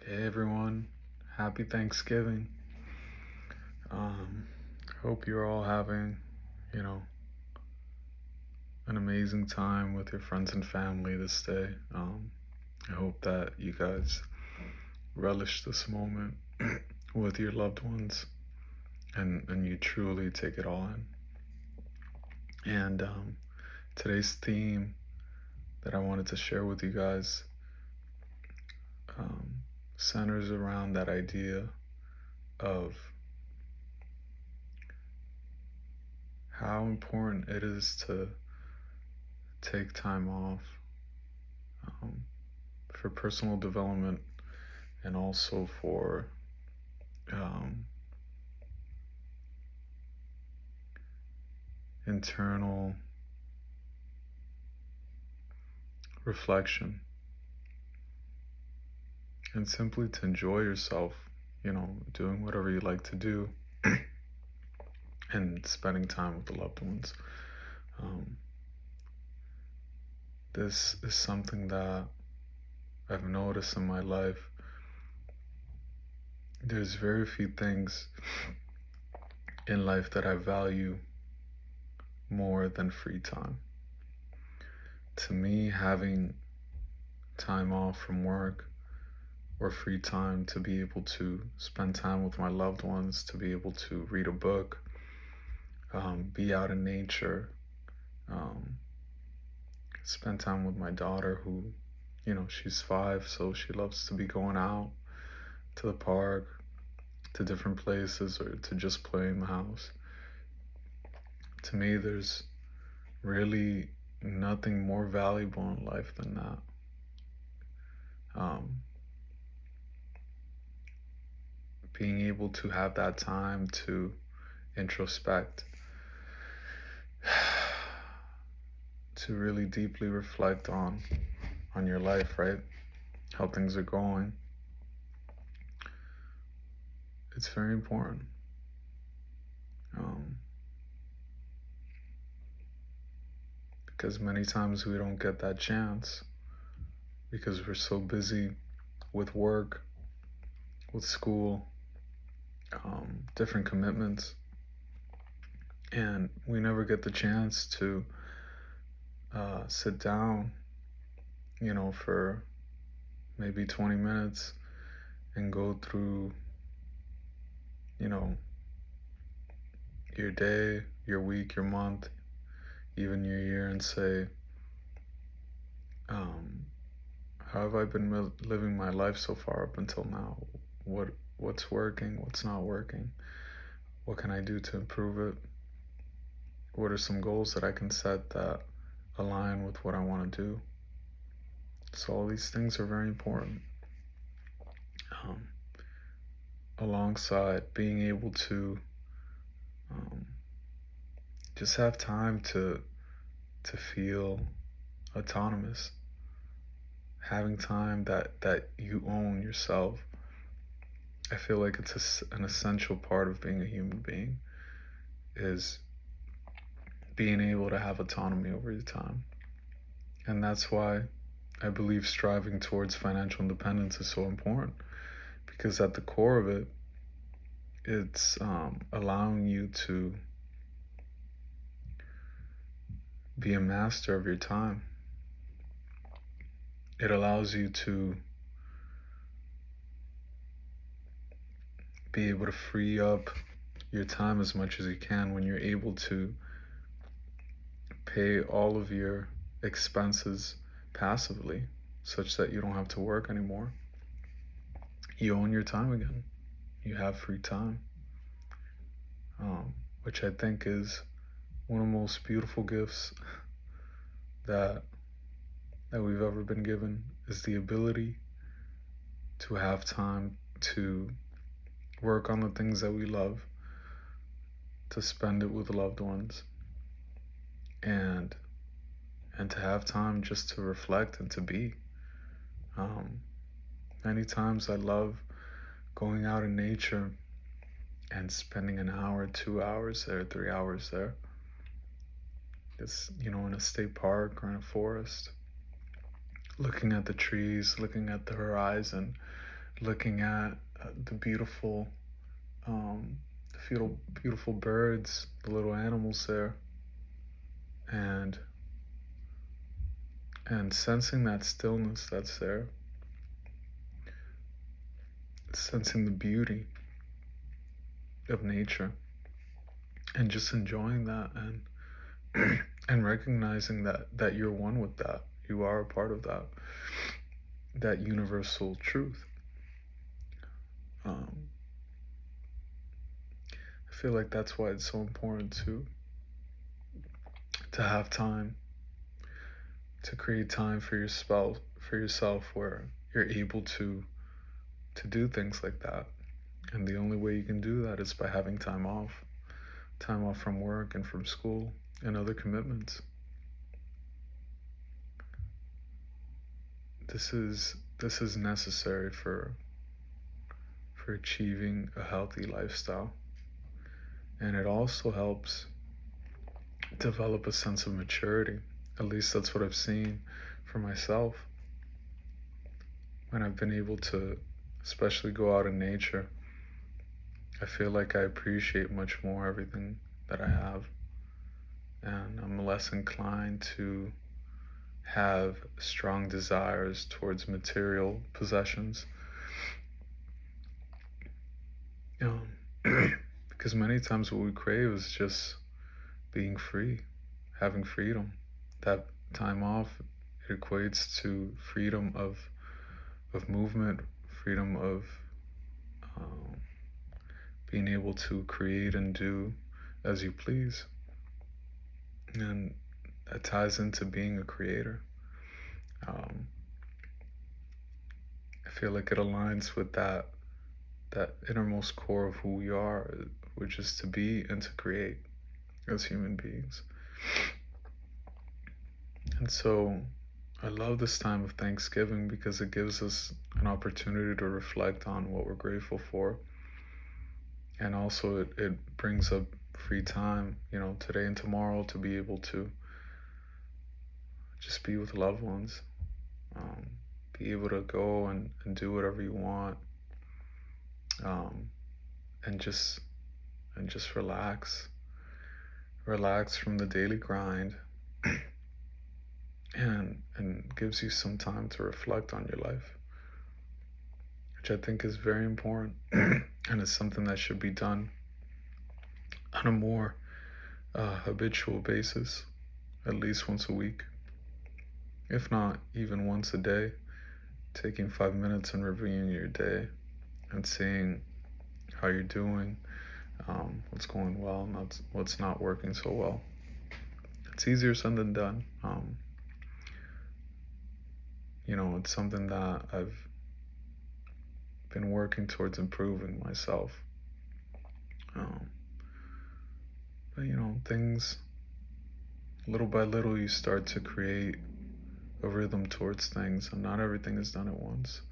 Hey everyone, happy Thanksgiving. Um, Hope you're all having, you know, an amazing time with your friends and family this day. I hope that you guys relish this moment with your loved ones and you truly take it all in. And today's theme that I wanted to share with you guys um, centers around that idea of how important it is to take time off um, for personal development and also for um, internal reflection and simply to enjoy yourself, doing whatever you like to do and spending time with the loved ones. Um, this is something that I've noticed in my life. There's very few things in life that I value more than free time. To me, having time off from work or free time to be able to spend time with my loved ones, to be able to read a book, be out in nature, um, spend time with my daughter who, she's 5, so she loves to be going out to the park, to different places, or to just play in the house. To me, there's really nothing more valuable in life than that. Um, Being able to have that time to introspect, to really deeply reflect on your life, right? How things are going. It's very important. Um, because many times we don't get that chance because we're so busy with work, with school, different commitments, and we never get the chance to sit down, for maybe 20 minutes and go through, you know, your day, your week, your month, even your year, and say, um, how have I been living my life so far up until now? What's working? What's not working? What can I do to improve it? What are some goals that I can set that align with what I want to do? So all these things are very important. Um, Alongside being able to um, just have time to feel autonomous, having time that you own yourself. I feel like it's an essential part of being a human being is being able to have autonomy over your time. And that's why I believe striving towards financial independence is so important because at the core of it, it's allowing you to be a master of your time. It allows you to be able to free up your time as much as you can when you're able to pay all of your expenses passively, such that you don't have to work anymore. You own your time again. You have free time, which I think is one of the most beautiful gifts that we've ever been given is the ability to have time to work on the things that we love, to spend it with loved ones, and to have time just to reflect and to be. Um, Many times I love going out in nature and spending an hour, 2 hours there, 3 hours there. It's, in a state park or in a forest, looking at the trees, looking at the horizon, looking at the beautiful, um, beautiful birds, the little animals there, and sensing that stillness that's there, sensing the beauty of nature, and just enjoying that, and and recognizing that you're one with that. You are a part of that universal truth. Um, I feel like that's why it's so important to have time, to create time for yourself, where you're able to do things like that. And the only way you can do that is by having time off from work and from school and other commitments. This is necessary for achieving a healthy lifestyle. And it also helps develop a sense of maturity. At least that's what I've seen for myself when I've been able to, especially go out in nature. I feel like I appreciate much more everything that I have, and I'm less inclined to have strong desires towards material possessions. Because many times what we crave is just being free, having freedom. That time off, it equates to freedom of movement, freedom of um, being able to create and do as you please. And that ties into being a creator. Um, I feel like it aligns with that innermost core of who we are, which is to be and to create as human beings. And so I love this time of Thanksgiving because it gives us an opportunity to reflect on what we're grateful for. And also it brings up free time, today and tomorrow, to be able to just be with loved ones, um, be able to go and do whatever you want, um, and just relax from the daily grind, and gives you some time to reflect on your life, which I think is very important. And it's something that should be done on a more habitual basis, at least once a week, if not even once a day, taking 5 minutes and reviewing your day and seeing how you're doing, what's going well, and what's not working so well. It's easier said than done. It's something that I've been working towards improving myself. But things, little by little, you start to create a rhythm towards things, and not everything is done at once.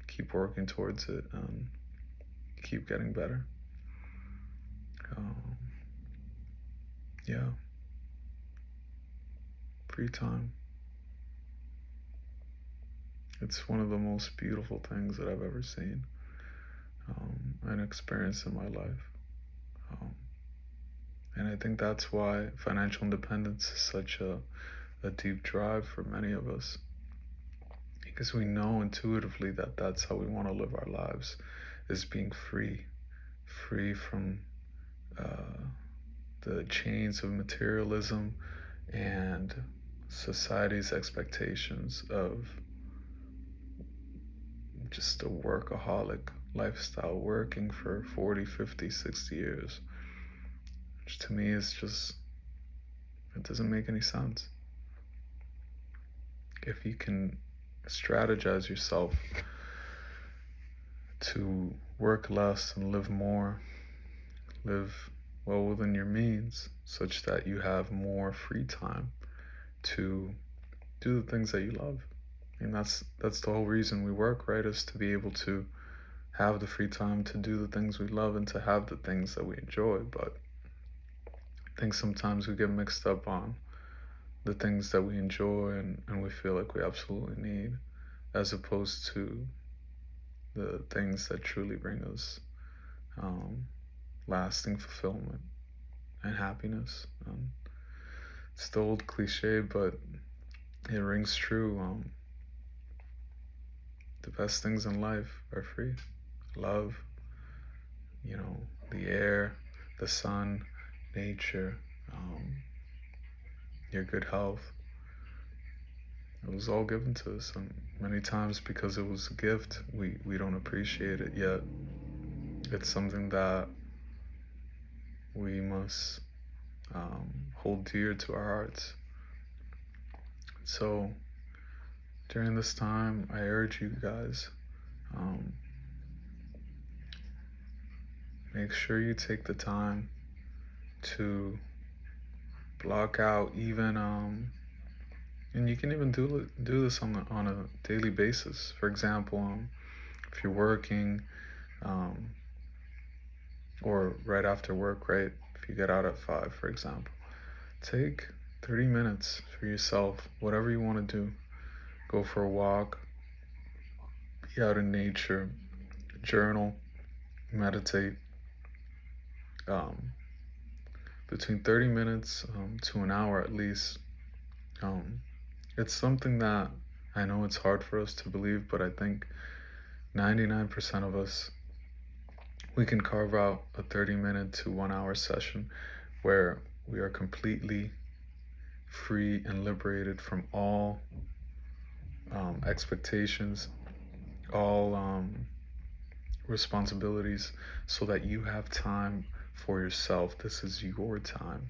Keep working towards it and keep getting better. Yeah, free time. It's one of the most beautiful things that I've ever seen and experienced in my life. And I think that's why financial independence is such a deep drive for many of us, because we know intuitively that that's how we want to live our lives, is being free from the chains of materialism and society's expectations of just a workaholic lifestyle, working for 40, 50, 60 years, which to me is just, it doesn't make any sense. If you can strategize yourself to work less and live more, live well within your means, such that you have more free time to do the things that you love. And that's the whole reason we work, right? Is to be able to have the free time to do the things we love and to have the things that we enjoy. But I think sometimes we get mixed up on the things that we enjoy and we feel like we absolutely need, as opposed to the things that truly bring us um, lasting fulfillment and happiness. It's the old cliche, but it rings true. The best things in life are free. Love, the air, the sun, nature, um, your good health. It was all given to us, and many times because it was a gift, we don't appreciate it yet. It's something that we must hold dear to our hearts. So during this time, I urge you guys, um, make sure you take the time to block out even and you can even do this on a daily basis. For example, if you're working, um, or right after work, right? If you get out at 5, for example, take 30 minutes for yourself, whatever you want to do. Go for a walk, be out in nature, journal, meditate. Um, Between 30 minutes to an hour at least. Um, it's something that I know it's hard for us to believe, but I think 99% of us, we can carve out a 30-minute to 1 hour session where we are completely free and liberated from all expectations, all responsibilities, so that you have time for yourself. This is your time.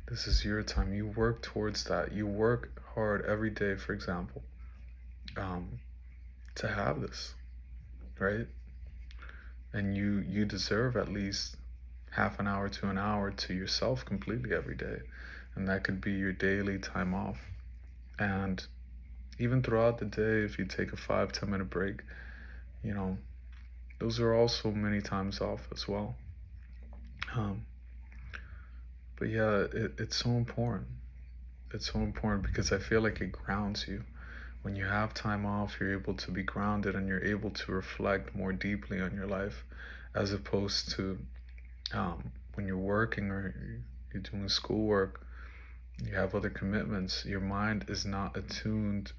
This is your time. You work towards that. You work hard every day, for example, um, to have this, right? And you deserve at least half an hour to an hour to yourself completely every day. And that could be your daily time off. And even throughout the day, if you take a 5-10 minute break, you know, those are also many times off as well. Um, but yeah, it's so important. It's so important because I feel like it grounds you. When you have time off, you're able to be grounded and you're able to reflect more deeply on your life, as opposed to when you're working or you're doing schoolwork, you have other commitments. Your mind is not attuned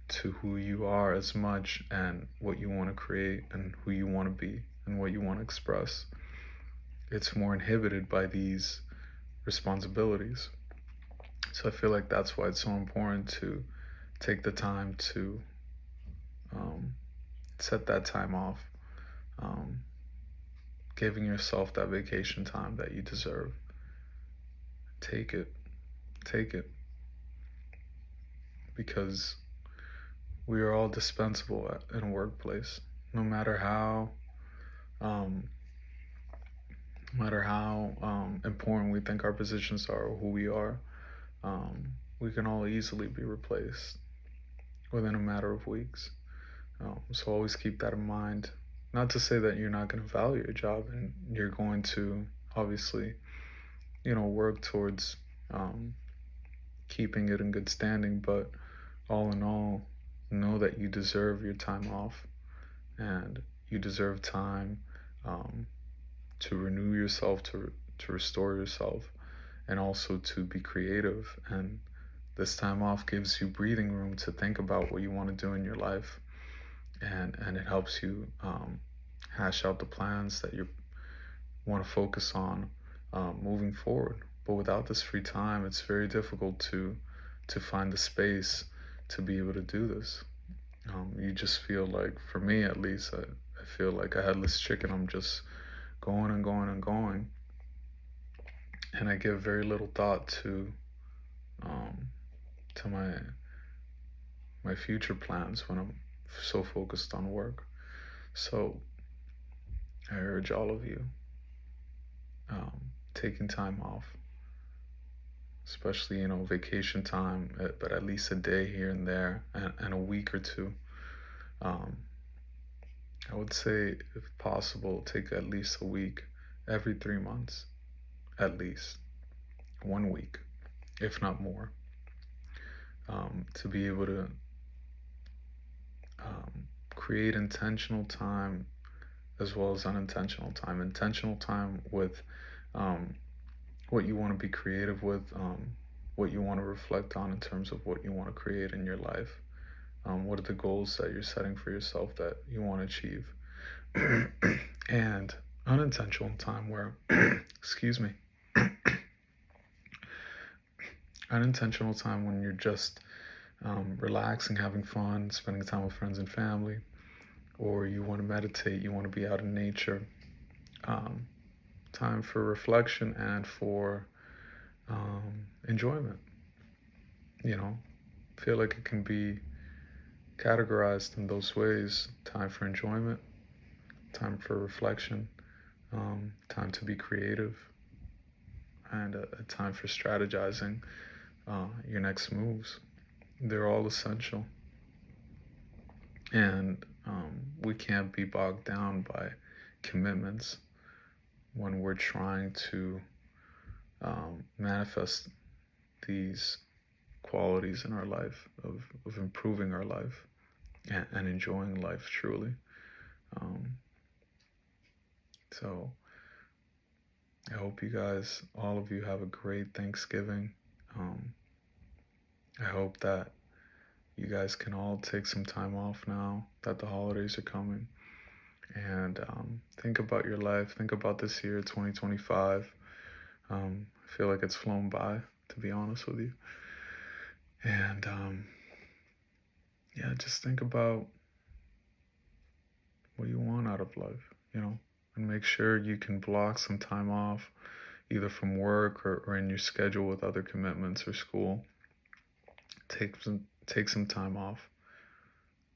to who you are as much and what you want to create and who you want to be and what you want to express. It's more inhibited by these responsibilities. So I feel like that's why it's so important to take the time to um, set that time off, um, giving yourself that vacation time that you deserve. Take it, take it, because we are all dispensable in a workplace. No matter how, um, no matter how important we think our positions are or who we are, we can all easily be replaced within a matter of weeks. So always keep that in mind. Not to say that you're not going to value your job and you're going to obviously, work towards um, keeping it in good standing, but all in all, know that you deserve your time off and you deserve time um, to renew yourself, to restore yourself, and also to be creative. And this time off gives you breathing room to think about what you want to do in your life, and it helps you hash out the plans that you want to focus on moving forward. But without this free time, it's very difficult to find the space to be able to do this. You just feel like, for me at least, I feel like a headless chicken. I'm just going and going and going, and I give very little thought um, to my future plans when I'm so focused on work. So I urge all of you, taking time off, especially vacation time, but at least a day here and there, and a week or two. Um, I would say, if possible, take at least a week every 3 months, at least 1 week, if not more, to be able to create intentional time as well as unintentional time. Intentional time with um, what you want to be creative with, what you want to reflect on in terms of what you want to create in your life. What are the goals that you're setting for yourself that you want to achieve? And unintentional time where, excuse me, unintentional time when you're just relaxing, having fun, spending time with friends and family, or you want to meditate, you want to be out in nature. Um, Time for reflection and for enjoyment. You know, feel like it can be categorized in those ways: time for enjoyment, time for reflection, time to be creative, and a time for strategizing your next moves. They're all essential. And we can't be bogged down by commitments when we're trying to manifest these qualities in our life of improving our life and enjoying life truly. Um, so I hope you guys, all of you, have a great Thanksgiving. Um, I hope that you guys can all take some time off now that the holidays are coming, and think about your life. Think about this year, 2025. I feel like it's flown by, to be honest with you. And yeah, just think about what you want out of life, and make sure you can block some time off, either from work or in your schedule with other commitments or school. Take some time off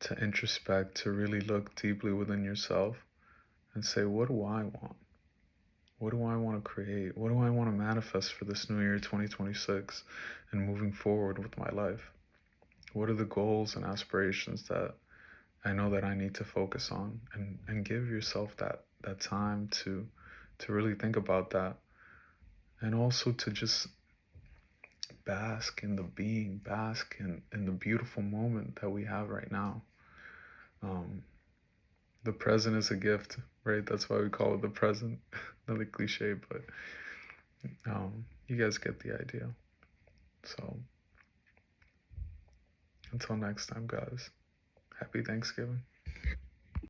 to introspect, to really look deeply within yourself and say, what do I want? What do I want to create? What do I want to manifest for this new year, 2026, and moving forward with my life? What are the goals and aspirations that I know that I need to focus on? And give yourself that time to really think about that, and also to just bask in the being, bask in the beautiful moment that we have right now. Um, the present is a gift, right? That's why we call it the present. Another cliche, but you guys get the idea. So until next time, guys, happy Thanksgiving.